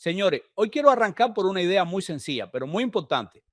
Señores, hoy quiero arrancar por una idea muy sencilla, pero muy importante.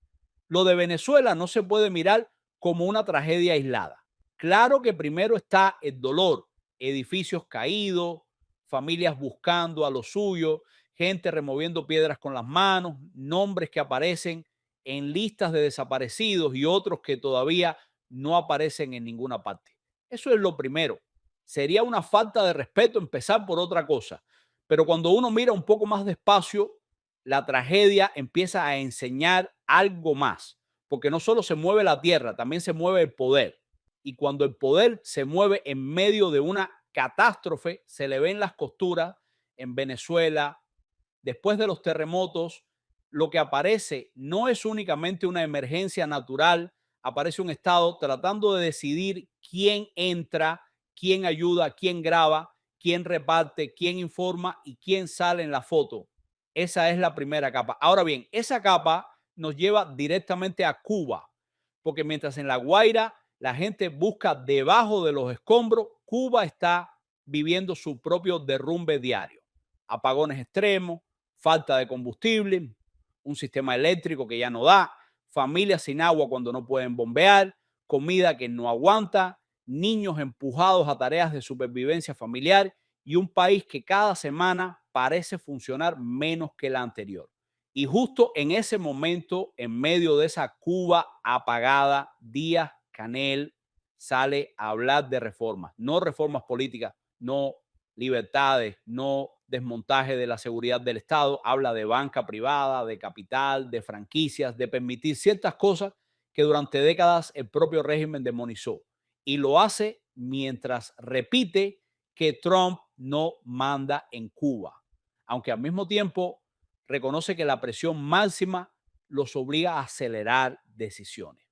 Lo de Venezuela no se puede mirar como una tragedia aislada. Claro que primero está el dolor, edificios caídos, familias buscando a lo suyo, gente removiendo piedras con las manos, nombres que aparecen en listas de desaparecidos y otros que todavía no aparecen en ninguna parte. Eso es lo primero. Sería una falta de respeto empezar por otra cosa. Pero cuando uno mira un poco más despacio, la tragedia empieza a enseñar algo más, porque no solo se mueve la tierra, también se mueve el poder. Y cuando el poder se mueve en medio de una catástrofe, se le ven las costuras en Venezuela. Después de los terremotos, lo que aparece no es únicamente una emergencia natural, aparece un Estado tratando de decidir quién entra, quién ayuda, quién graba, quién reparte, quién informa y quién sale en la foto. Esa es la primera capa. Ahora bien, esa capa nos lleva directamente a Cuba, porque mientras en La Guaira la gente busca debajo de los escombros, Cuba está viviendo su propio derrumbe diario. Apagones extremos, falta de combustible, un sistema eléctrico que ya no da, familias sin agua cuando no pueden bombear, comida que no aguanta, niños empujados a tareas de supervivencia familiar y un país que cada semana parece funcionar menos que la anterior. Y justo en ese momento, en medio de esa Cuba apagada, Díaz Canel sale a hablar de reformas, no reformas políticas, no libertades, no desmontaje de la seguridad del Estado, habla de banca privada, de capital, de franquicias, de permitir ciertas cosas que durante décadas el propio régimen demonizó. Y lo hace mientras repite que Trump no manda en Cuba, aunque al mismo tiempo reconoce que la presión máxima los obliga a acelerar decisiones.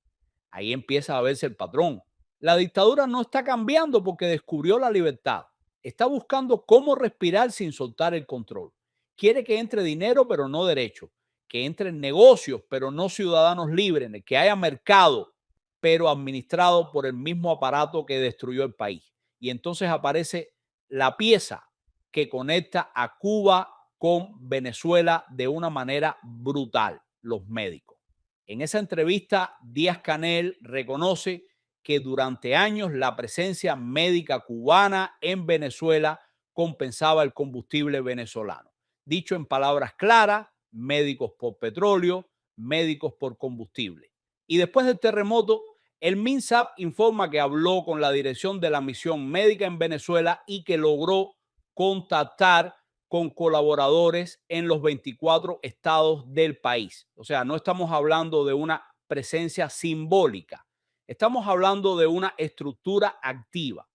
Ahí empieza a verse el patrón. La dictadura no está cambiando porque descubrió la libertad. Está buscando cómo respirar sin soltar el control. Quiere que entre dinero, pero no derecho. Que entren negocios, pero no ciudadanos libres. Que haya mercado, pero administrado por el mismo aparato que destruyó el país. Y entonces aparece la pieza que conecta a Cuba con Venezuela de una manera brutal, los médicos. En esa entrevista, Díaz Canel reconoce que durante años la presencia médica cubana en Venezuela compensaba el combustible venezolano. Dicho en palabras claras, médicos por petróleo, médicos por combustible. Y después del terremoto, el MINSAP informa que habló con la dirección de la misión médica en Venezuela y que logró contactar con colaboradores en los 24 estados del país. O sea, no estamos hablando de una presencia simbólica, estamos hablando de una estructura activa.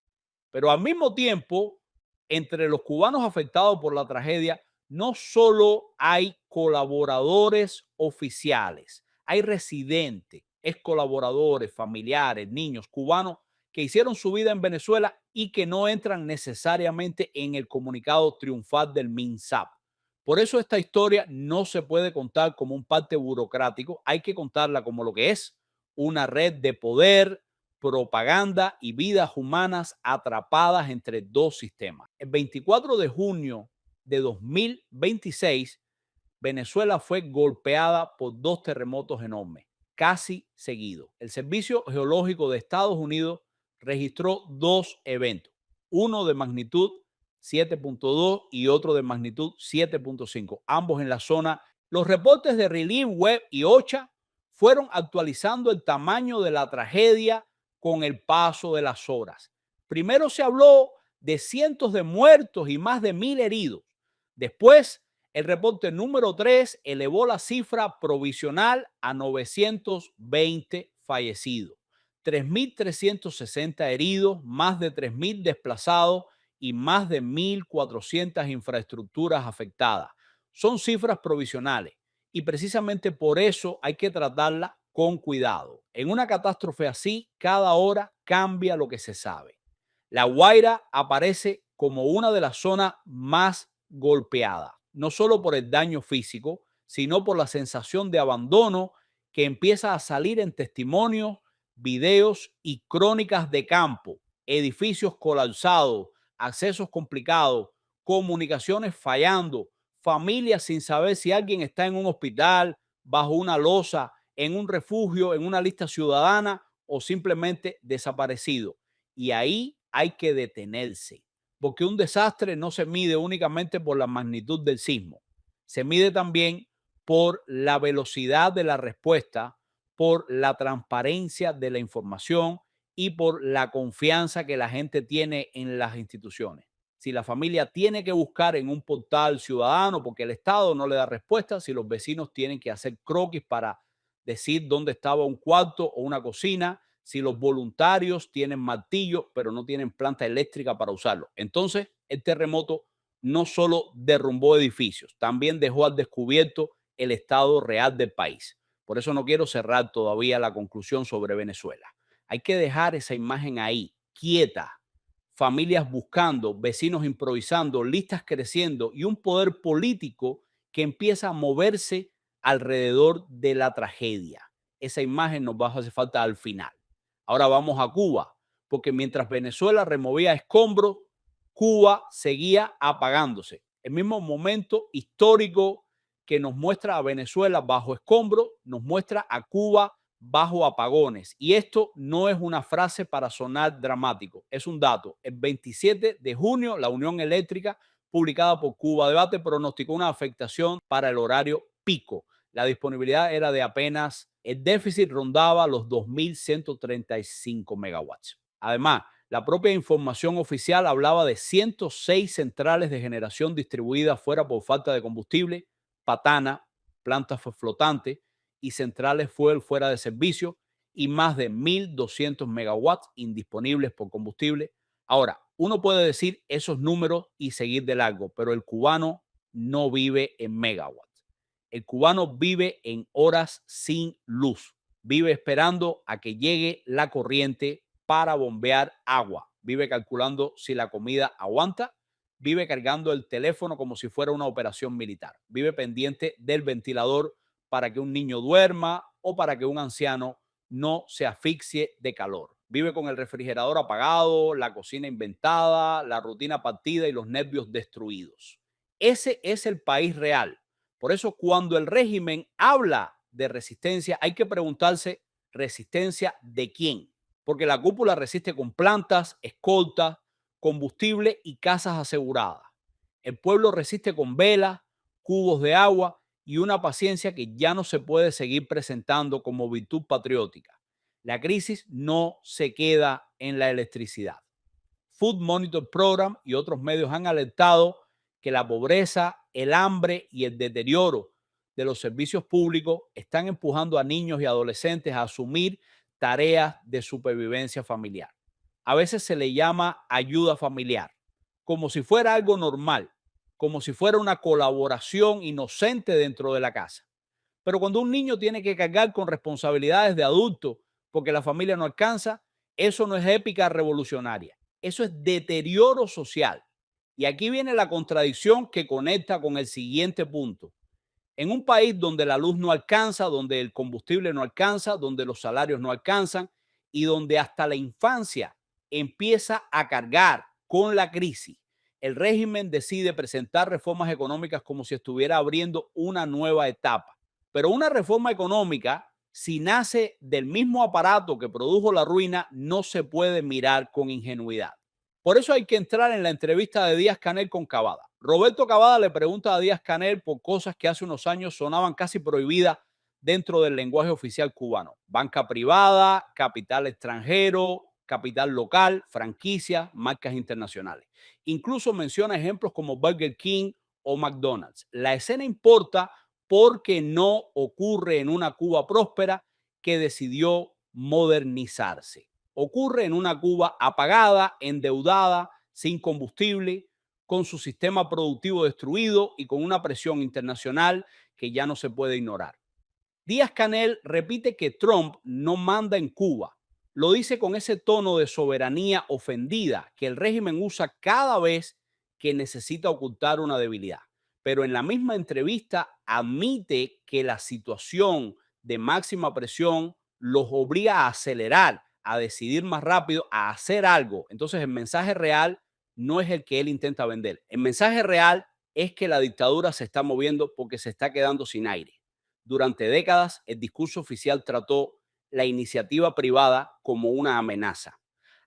Pero al mismo tiempo, entre los cubanos afectados por la tragedia, no solo hay colaboradores oficiales, hay residentes, ex colaboradores, familiares, niños cubanos que hicieron su vida en Venezuela y que no entran necesariamente en el comunicado triunfal del MINSAP. Por eso esta historia no se puede contar como un parte burocrático, hay que contarla como lo que es una red de poder, propaganda y vidas humanas atrapadas entre dos sistemas. El 24 de junio de 2026, Venezuela fue golpeada por dos terremotos enormes, casi seguidos. El Servicio Geológico de Estados Unidos registró dos eventos, uno de magnitud 7.2 y otro de magnitud 7.5, ambos en la zona. Los reportes de Relief Web y OCHA fueron actualizando el tamaño de la tragedia con el paso de las horas. Primero se habló de cientos de muertos y más de 1,000 heridos. Después, el reporte número 3 elevó la cifra provisional a 920 fallecidos, 3.360 heridos, más de 3.000 desplazados y más de 1.400 infraestructuras afectadas. Son cifras provisionales y precisamente por eso hay que tratarla con cuidado. En una catástrofe así, cada hora cambia lo que se sabe. La Guaira aparece como una de las zonas más golpeadas, no solo por el daño físico, sino por la sensación de abandono que empieza a salir en testimonios, videos y crónicas de campo, edificios colapsados, accesos complicados, comunicaciones fallando, familias sin saber si alguien está en un hospital, bajo una losa, en un refugio, en una lista ciudadana o simplemente desaparecido. Y ahí hay que detenerse, porque un desastre no se mide únicamente por la magnitud del sismo, se mide también por la velocidad de la respuesta, por la transparencia de la información y por la confianza que la gente tiene en las instituciones. Si la familia tiene que buscar en un portal ciudadano porque el Estado no le da respuesta, si los vecinos tienen que hacer croquis para decir dónde estaba un cuarto o una cocina, si los voluntarios tienen martillo pero no tienen planta eléctrica para usarlo. Entonces, el terremoto no solo derrumbó edificios, también dejó al descubierto el estado real del país. Por eso no quiero cerrar todavía la conclusión sobre Venezuela. Hay que dejar esa imagen ahí, quieta. Familias buscando, vecinos improvisando, listas creciendo y un poder político que empieza a moverse alrededor de la tragedia. Esa imagen nos va a hacer falta al final. Ahora vamos a Cuba, porque mientras Venezuela removía escombros, Cuba seguía apagándose. El mismo momento histórico que nos muestra a Venezuela bajo escombros, nos muestra a Cuba bajo apagones. Y esto no es una frase para sonar dramático, es un dato. El 27 de junio, la Unión Eléctrica, publicada por Cuba Debate, pronosticó una afectación para el horario pico. La disponibilidad era de apenas, el déficit rondaba los 2.135 megawatts. Además, la propia información oficial hablaba de 106 centrales de generación distribuidas fuera por falta de combustible, patana, plantas flotantes y centrales fuera de servicio y más de 1.200 megawatts indisponibles por combustible. Ahora, uno puede decir esos números y seguir de largo, pero el cubano no vive en megawatts. El cubano vive en horas sin luz. Vive esperando a que llegue la corriente para bombear agua. Vive calculando si la comida aguanta. Vive cargando el teléfono como si fuera una operación militar. Vive pendiente del ventilador para que un niño duerma o para que un anciano no se asfixie de calor. Vive con el refrigerador apagado, la cocina inventada, la rutina partida y los nervios destruidos. Ese es el país real. Por eso cuando el régimen habla de resistencia, hay que preguntarse, ¿resistencia de quién? Porque la cúpula resiste con plantas, escoltas, combustible y casas aseguradas. El pueblo resiste con velas, cubos de agua y una paciencia que ya no se puede seguir presentando como virtud patriótica. La crisis no se queda en la electricidad. Food Monitor Program y otros medios han alertado que la pobreza, el hambre y el deterioro de los servicios públicos están empujando a niños y adolescentes a asumir tareas de supervivencia familiar. A veces se le llama ayuda familiar, como si fuera algo normal, como si fuera una colaboración inocente dentro de la casa. Pero cuando un niño tiene que cargar con responsabilidades de adulto porque la familia no alcanza, eso no es épica revolucionaria, eso es deterioro social. Y aquí viene la contradicción que conecta con el siguiente punto. En un país donde la luz no alcanza, donde el combustible no alcanza, donde los salarios no alcanzan y donde hasta la infancia empieza a cargar con la crisis, el régimen decide presentar reformas económicas como si estuviera abriendo una nueva etapa. Pero una reforma económica, si nace del mismo aparato que produjo la ruina, no se puede mirar con ingenuidad. Por eso hay que entrar en la entrevista de Díaz-Canel con Cavada. Roberto Cavada le pregunta a Díaz-Canel por cosas que hace unos años sonaban casi prohibidas dentro del lenguaje oficial cubano. Banca privada, capital extranjero, capital local, franquicias, marcas internacionales. Incluso menciona ejemplos como Burger King o McDonald's. La escena importa porque no ocurre en una Cuba próspera que decidió modernizarse. Ocurre en una Cuba apagada, endeudada, sin combustible, con su sistema productivo destruido y con una presión internacional que ya no se puede ignorar. Díaz-Canel repite que Trump no manda en Cuba. Lo dice con ese tono de soberanía ofendida que el régimen usa cada vez que necesita ocultar una debilidad. Pero en la misma entrevista admite que la situación de máxima presión los obliga a acelerar, a decidir más rápido, a hacer algo. Entonces el mensaje real no es el que él intenta vender. El mensaje real es que la dictadura se está moviendo porque se está quedando sin aire. Durante décadas, el discurso oficial trató la iniciativa privada como una amenaza.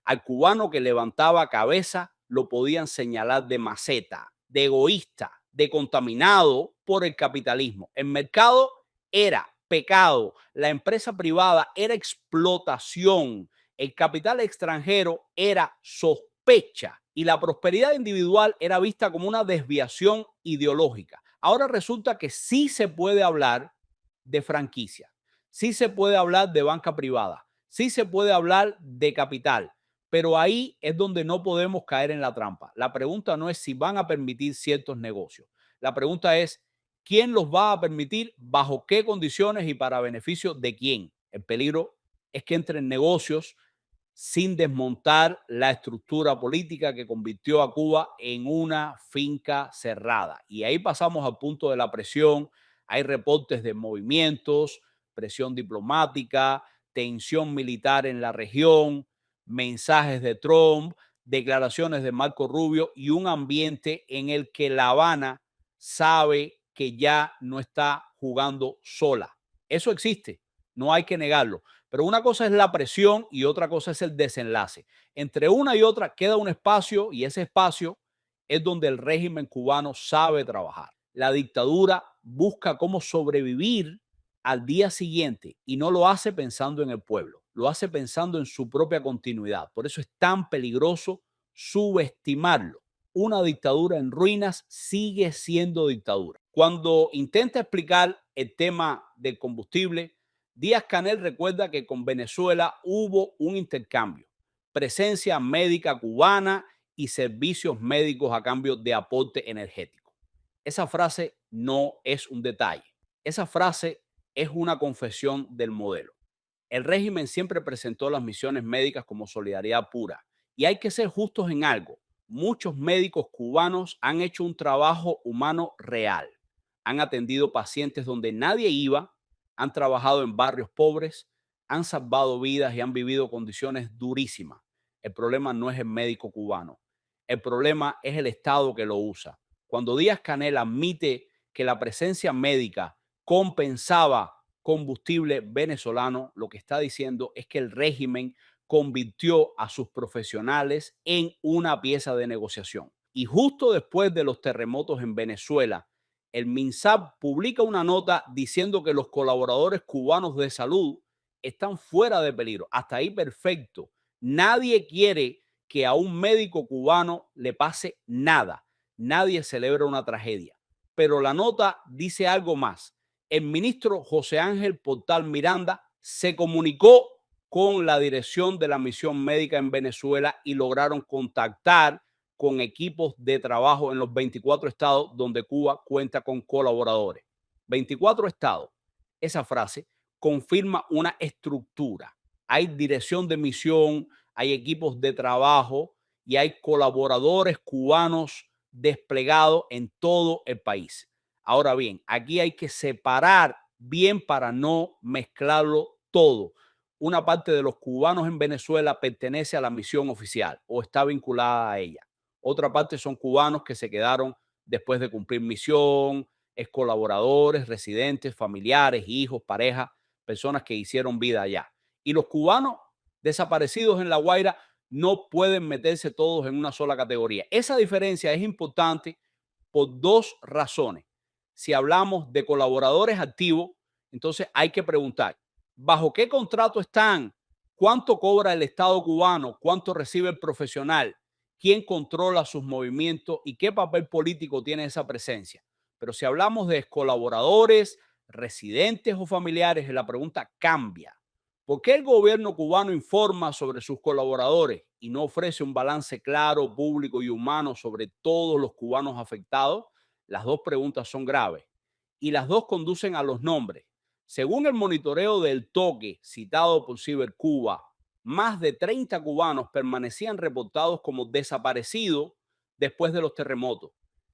Al cubano que levantaba cabeza lo podían señalar de maceta, de egoísta, de contaminado por el capitalismo. El mercado era pecado, la empresa privada era explotación, el capital extranjero era sospecha y la prosperidad individual era vista como una desviación ideológica. Ahora resulta que sí se puede hablar de franquicia, sí se puede hablar de banca privada, sí se puede hablar de capital, pero ahí es donde no podemos caer en la trampa. La pregunta no es si van a permitir ciertos negocios. La pregunta es quién los va a permitir, bajo qué condiciones y para beneficio de quién. El peligro es que entren negocios sin desmontar la estructura política que convirtió a Cuba en una finca cerrada. Y ahí pasamos al punto de la presión. Hay reportes de movimientos, presión diplomática, tensión militar en la región, mensajes de Trump, declaraciones de Marco Rubio y un ambiente en el que La Habana sabe que ya no está jugando sola. Eso existe, no hay que negarlo. Pero una cosa es la presión y otra cosa es el desenlace. Entre una y otra queda un espacio y ese espacio es donde el régimen cubano sabe trabajar. La dictadura busca cómo sobrevivir al día siguiente y no lo hace pensando en el pueblo, lo hace pensando en su propia continuidad. Por eso es tan peligroso subestimarlo. Una dictadura en ruinas sigue siendo dictadura. Cuando intenta explicar el tema del combustible, Díaz-Canel recuerda que con Venezuela hubo un intercambio, presencia médica cubana y servicios médicos a cambio de aporte energético. Esa frase no es un detalle, esa frase es una confesión del modelo. El régimen siempre presentó las misiones médicas como solidaridad pura y hay que ser justos en algo. Muchos médicos cubanos han hecho un trabajo humano real, han atendido pacientes donde nadie iba, han trabajado en barrios pobres, han salvado vidas y han vivido condiciones durísimas. El problema no es el médico cubano, el problema es el Estado que lo usa. Cuando Díaz-Canel admite que la presencia médica compensaba combustible venezolano, lo que está diciendo es que el régimen convirtió a sus profesionales en una pieza de negociación. Y justo después de los terremotos en Venezuela, el MINSAP publica una nota diciendo que los colaboradores cubanos de salud están fuera de peligro. Hasta ahí perfecto. Nadie quiere que a un médico cubano le pase nada. Nadie celebra una tragedia. Pero la nota dice algo más. El ministro José Ángel Portal Miranda se comunicó con la dirección de la misión médica en Venezuela y lograron contactar con equipos de trabajo en los 24 estados donde Cuba cuenta con colaboradores. 24 estados. Esa frase confirma una estructura. Hay dirección de misión, hay equipos de trabajo y hay colaboradores cubanos desplegados en todo el país. Ahora bien, aquí hay que separar bien para no mezclarlo todo. Una parte de los cubanos en Venezuela pertenece a la misión oficial o está vinculada a ella. Otra parte son cubanos que se quedaron después de cumplir misión, es colaboradores, residentes, familiares, hijos, parejas, personas que hicieron vida allá. Y los cubanos desaparecidos en La Guaira no pueden meterse todos en una sola categoría. Esa diferencia es importante por dos razones. Si hablamos de colaboradores activos, entonces hay que preguntar, ¿bajo qué contrato están? ¿Cuánto cobra el Estado cubano? ¿Cuánto recibe el profesional? ¿Quién controla sus movimientos? ¿Y qué papel político tiene esa presencia? Pero si hablamos de colaboradores, residentes o familiares, la pregunta cambia. ¿Por qué el gobierno cubano informa sobre sus colaboradores y no ofrece un balance claro, público y humano sobre todos los cubanos afectados? Las dos preguntas son graves y las dos conducen a los nombres. Según el monitoreo del toque citado por Cibercuba, más de 30 cubanos permanecían reportados como desaparecidos después de los terremotos.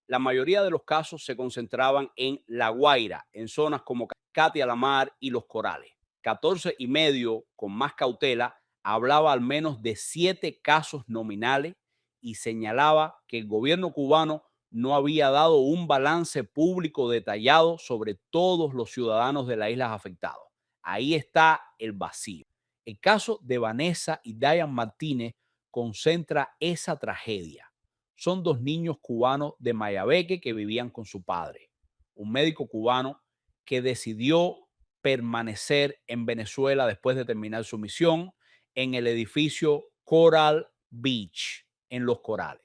La mayoría de los casos se concentraban en La Guaira, en zonas como Catia la Mar y Los Corales. 14 y medio, con más cautela, hablaba al menos de 7 casos nominales y señalaba que el gobierno cubano no había dado un balance público detallado sobre todos los ciudadanos de las islas afectados. Ahí está el vacío. El caso de Vanessa y Diane Martínez concentra esa tragedia. Son dos niños cubanos de Mayabeque que vivían con su padre, un médico cubano que decidió permanecer en Venezuela después de terminar su misión en el edificio Coral Beach, en Los Corales.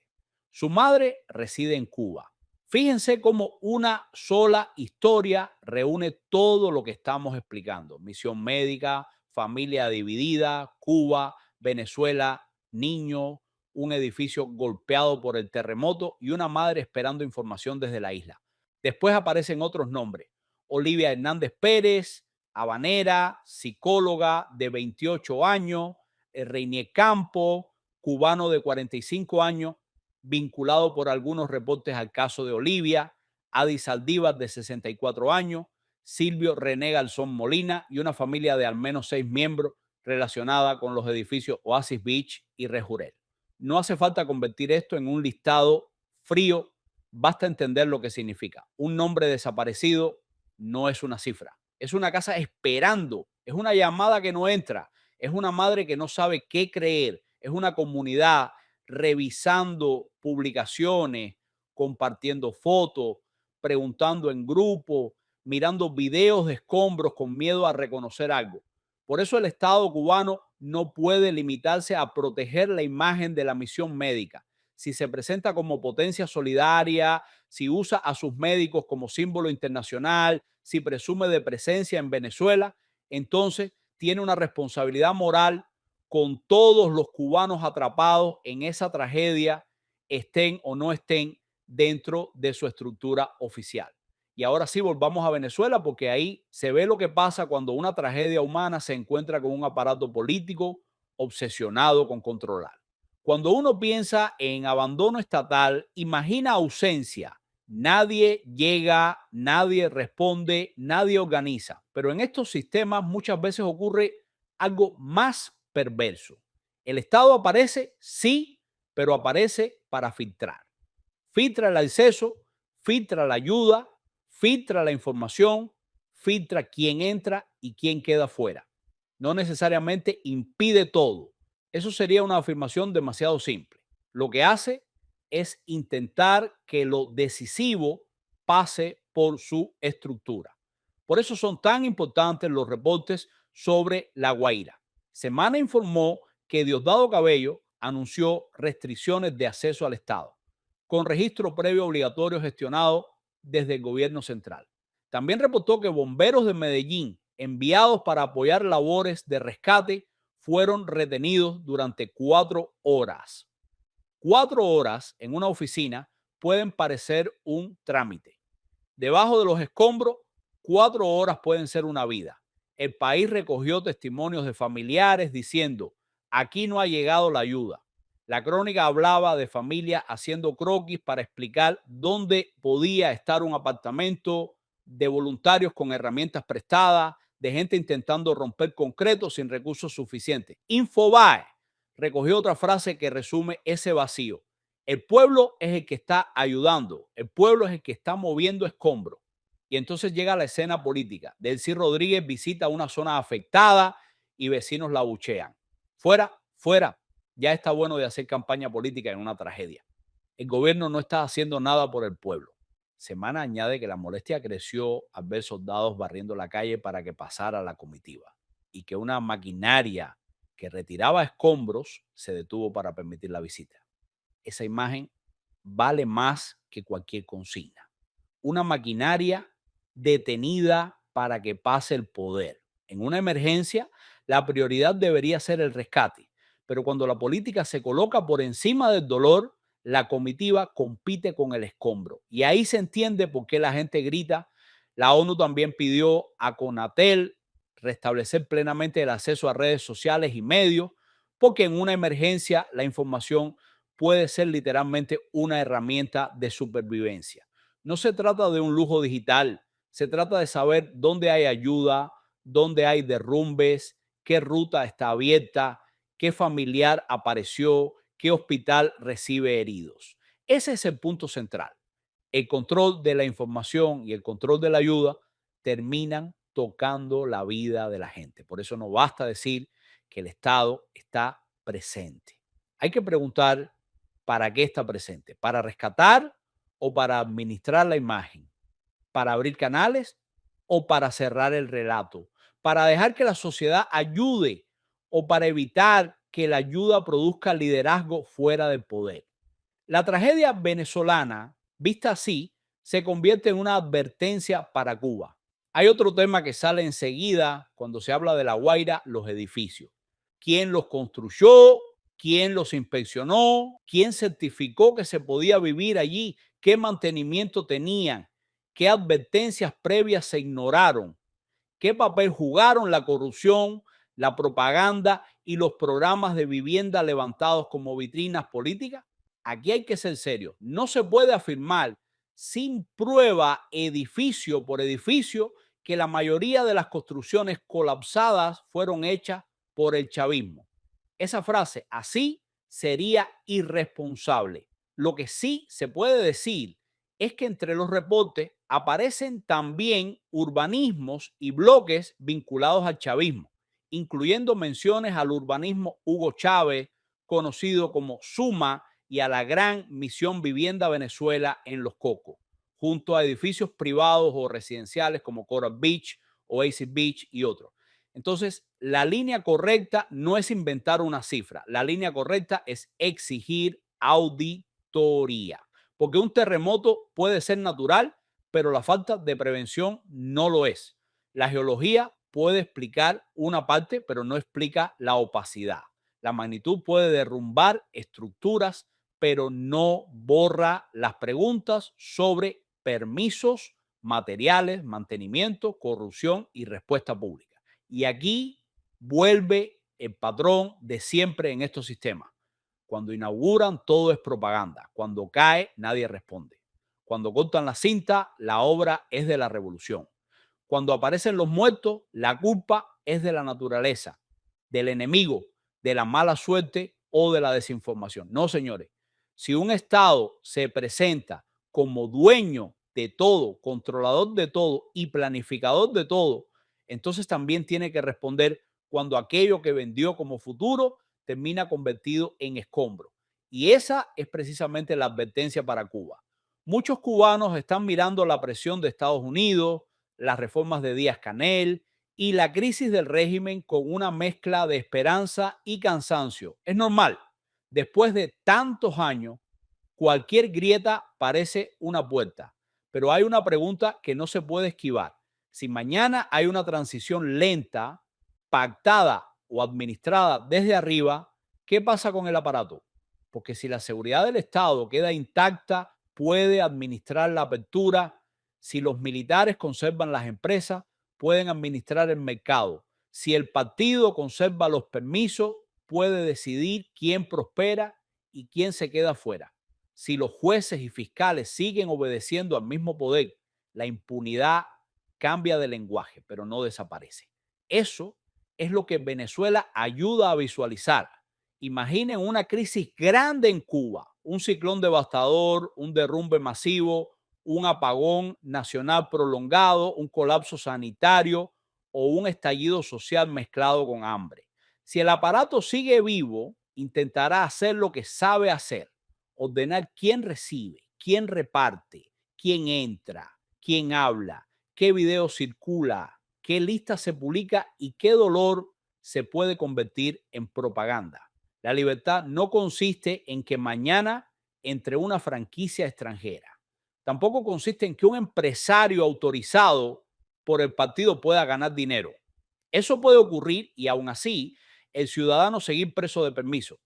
Su madre reside en Cuba. Fíjense cómo una sola historia reúne todo lo que estamos explicando. Misión médica, familia dividida, Cuba, Venezuela, niño, un edificio golpeado por el terremoto y una madre esperando información desde la isla. Después aparecen otros nombres. Olivia Hernández Pérez, habanera, psicóloga de 28 años, Reinier Campo, cubano de 45 años, vinculado por algunos reportes al caso de Olivia, Adi Saldívar de 64 años, Silvio René Garzón Molina y una familia de al menos 6 miembros relacionada con los edificios Oasis Beach y Rejurel. No hace falta convertir esto en un listado frío, basta entender lo que significa. Un nombre desaparecido no es una cifra, es una casa esperando, es una llamada que no entra, es una madre que no sabe qué creer, es una comunidad revisando publicaciones, compartiendo fotos, preguntando en grupo, mirando videos de escombros con miedo a reconocer algo. Por eso el Estado cubano no puede limitarse a proteger la imagen de la misión médica. Si se presenta como potencia solidaria, si usa a sus médicos como símbolo internacional, si presume de presencia en Venezuela, entonces tiene una responsabilidad moral con todos los cubanos atrapados en esa tragedia, estén o no estén dentro de su estructura oficial. Y ahora sí, volvamos a Venezuela porque ahí se ve lo que pasa cuando una tragedia humana se encuentra con un aparato político obsesionado con controlar. Cuando uno piensa en abandono estatal, imagina ausencia. Nadie llega, nadie responde, nadie organiza. Pero en estos sistemas muchas veces ocurre algo más perverso. El Estado aparece, sí, pero aparece para filtrar. Filtra el acceso, filtra la ayuda, filtra la información, filtra quién entra y quién queda fuera. No necesariamente impide todo. Eso sería una afirmación demasiado simple. Lo que hace es intentar que lo decisivo pase por su estructura. Por eso son tan importantes los reportes sobre La Guaira. Semana informó que Diosdado Cabello anunció restricciones de acceso al Estado, con registro previo obligatorio gestionado desde el gobierno central. También reportó que bomberos de Medellín enviados para apoyar labores de rescate fueron retenidos durante 4 horas. 4 horas en una oficina pueden parecer un trámite. Debajo de los escombros, 4 horas pueden ser una vida. El país recogió testimonios de familiares diciendo, aquí no ha llegado la ayuda. La crónica hablaba de familias haciendo croquis para explicar dónde podía estar un apartamento, de voluntarios con herramientas prestadas, de gente intentando romper concreto sin recursos suficientes. Infobae recogió otra frase que resume ese vacío. El pueblo es el que está ayudando, el pueblo es el que está moviendo escombros. Y entonces llega la escena política. Delcy Rodríguez visita una zona afectada y vecinos la abuchean. Fuera, fuera. Ya está bueno de hacer campaña política en una tragedia. El gobierno no está haciendo nada por el pueblo. Semana añade que la molestia creció al ver soldados barriendo la calle para que pasara la comitiva y que una maquinaria que retiraba escombros se detuvo para permitir la visita. Esa imagen vale más que cualquier consigna. Una maquinaria detenida para que pase el poder. En una emergencia, la prioridad debería ser el rescate, pero cuando la política se coloca por encima del dolor, la comitiva compite con el escombro. Y ahí se entiende por qué la gente grita. La ONU también pidió a Conatel restablecer plenamente el acceso a redes sociales y medios, porque en una emergencia la información puede ser literalmente una herramienta de supervivencia. No se trata de un lujo digital, se trata de saber dónde hay ayuda, dónde hay derrumbes, qué ruta está abierta, qué familiar apareció, qué hospital recibe heridos. Ese es el punto central. el control de la información y el control de la ayuda terminan tocando la vida de la gente. Por eso no basta decir que el Estado está presente. Hay que preguntar para qué está presente. ¿Para rescatar o para administrar la imagen? ¿Para abrir canales o para cerrar el relato? ¿Para dejar que la sociedad ayude o para evitar que la ayuda produzca liderazgo fuera del poder? La tragedia venezolana, vista así, se convierte en una advertencia para Cuba. Hay otro tema que sale enseguida cuando se habla de La Guaira: los edificios. ¿Quién los construyó? ¿Quién los inspeccionó? ¿Quién certificó que se podía vivir allí? ¿Qué mantenimiento tenían? ¿Qué advertencias previas se ignoraron? ¿Qué papel jugaron la corrupción, la propaganda y los programas de vivienda levantados como vitrinas políticas? Aquí hay que ser serio. No se puede afirmar sin prueba, edificio por edificio, que la mayoría de las construcciones colapsadas fueron hechas por el chavismo. Esa frase así sería irresponsable. Lo que sí se puede decir es que entre los reportes aparecen también urbanismos y bloques vinculados al chavismo, incluyendo menciones al urbanismo Hugo Chávez, conocido como Suma, y a la gran Misión Vivienda Venezuela en Los Cocos, junto a edificios privados o residenciales como Coral Beach, Oasis Beach y otros. Entonces, la línea correcta no es inventar una cifra. La línea correcta es exigir auditoría. Porque un terremoto puede ser natural, pero la falta de prevención no lo es. La geología puede explicar una parte, pero no explica la opacidad. La magnitud puede derrumbar estructuras, pero no borra las preguntas sobre permisos, materiales, mantenimiento, corrupción y respuesta pública. Y aquí vuelve el patrón de siempre en estos sistemas. Cuando inauguran, todo es propaganda. Cuando cae, nadie responde. Cuando cortan la cinta, la obra es de la revolución. Cuando aparecen los muertos, la culpa es de la naturaleza, del enemigo, de la mala suerte o de la desinformación. No, señores. Si un Estado se presenta como dueño de todo, controlador de todo y planificador de todo, entonces también tiene que responder cuando aquello que vendió como futuro termina convertido en escombro. Y esa es precisamente la advertencia para Cuba. Muchos cubanos están mirando la presión de Estados Unidos, las reformas de Díaz-Canel y la crisis del régimen con una mezcla de esperanza y cansancio. Es normal. Después de tantos años, cualquier grieta parece una puerta, pero hay una pregunta que no se puede esquivar. Si mañana hay una transición lenta, pactada o administrada desde arriba, ¿qué pasa con el aparato? Porque si la seguridad del Estado queda intacta, puede administrar la apertura. Si los militares conservan las empresas, pueden administrar el mercado. Si el partido conserva los permisos, puede decidir quién prospera y quién se queda fuera. Si los jueces y fiscales siguen obedeciendo al mismo poder, la impunidad cambia de lenguaje, pero no desaparece. Eso es lo que Venezuela ayuda a visualizar. Imaginen una crisis grande en Cuba, un ciclón devastador, un derrumbe masivo, un apagón nacional prolongado, un colapso sanitario o un estallido social mezclado con hambre. Si el aparato sigue vivo, intentará hacer lo que sabe hacer: ordenar quién recibe, quién reparte, quién entra, quién habla, qué video circula, qué lista se publica y qué dolor se puede convertir en propaganda. La libertad no consiste en que mañana entre una franquicia extranjera. Tampoco consiste en que un empresario autorizado por el partido pueda ganar dinero. Eso puede ocurrir y aún así el ciudadano seguir preso de permiso.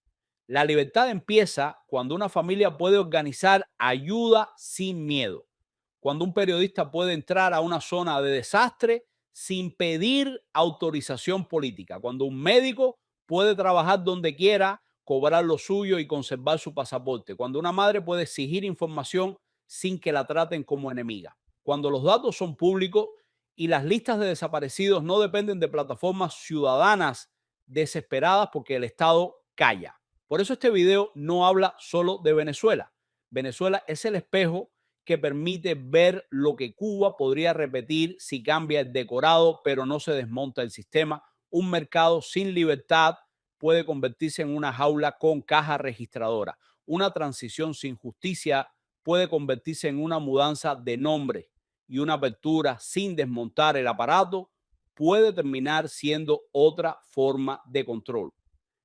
La libertad empieza cuando una familia puede organizar ayuda sin miedo, cuando un periodista puede entrar a una zona de desastre sin pedir autorización política, cuando un médico puede trabajar donde quiera, cobrar lo suyo y conservar su pasaporte, cuando una madre puede exigir información sin que la traten como enemiga, cuando los datos son públicos y las listas de desaparecidos no dependen de plataformas ciudadanas desesperadas porque el Estado calla. Por eso este video no habla solo de Venezuela. Venezuela es el espejo que permite ver lo que Cuba podría repetir si cambia el decorado, pero no se desmonta el sistema. Un mercado sin libertad puede convertirse en una jaula con caja registradora. Una transición sin justicia puede convertirse en una mudanza de nombre, y una apertura sin desmontar el aparato puede terminar siendo otra forma de control.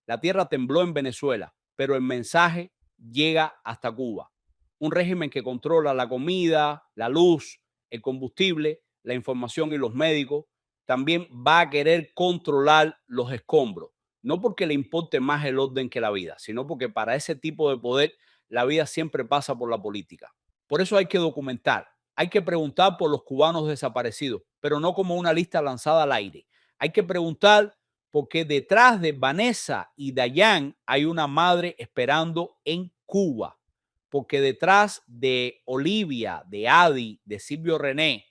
La tierra tembló en Venezuela, pero el mensaje llega hasta Cuba. Un régimen que controla la comida, la luz, el combustible, la información y los médicos, también va a querer controlar los escombros. No porque le importe más el orden que la vida, sino porque para ese tipo de poder la vida siempre pasa por la política. Por eso hay que documentar, hay que preguntar por los cubanos desaparecidos, pero no como una lista lanzada al aire. Hay que preguntar porque detrás de Vanessa y Dayan hay una madre esperando en Cuba, porque detrás de Olivia, de Adi, de Silvio René,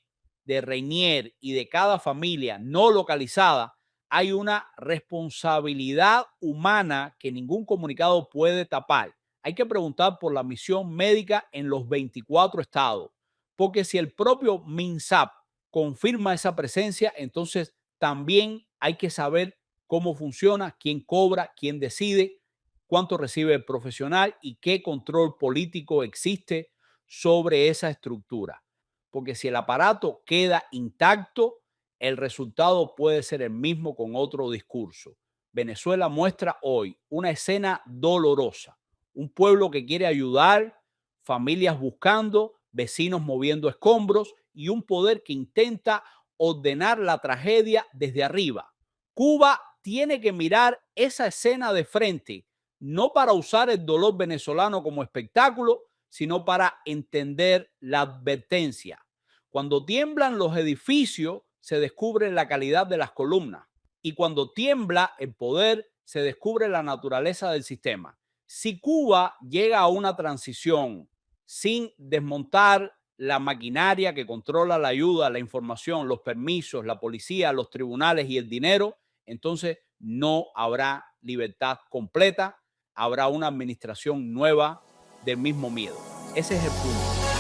de Reinier y de cada familia no localizada hay una responsabilidad humana que ningún comunicado puede tapar. Hay que preguntar por la misión médica en los 24 estados, porque si el propio MINSAP confirma esa presencia, entonces también hay que saber cómo funciona, quién cobra, quién decide, cuánto recibe el profesional y qué control político existe sobre esa estructura. Porque si el aparato queda intacto, el resultado puede ser el mismo con otro discurso. Venezuela muestra hoy una escena dolorosa, un pueblo que quiere ayudar, familias buscando, vecinos moviendo escombros y un poder que intenta ordenar la tragedia desde arriba. Cuba tiene que mirar esa escena de frente, no para usar el dolor venezolano como espectáculo, sino para entender la advertencia. Cuando tiemblan los edificios, se descubre la calidad de las columnas. Y cuando tiembla el poder, se descubre la naturaleza del sistema. Si Cuba llega a una transición sin desmontar la maquinaria que controla la ayuda, la información, los permisos, la policía, los tribunales y el dinero, entonces no habrá libertad completa, habrá una administración nueva del mismo miedo. Ese es el punto.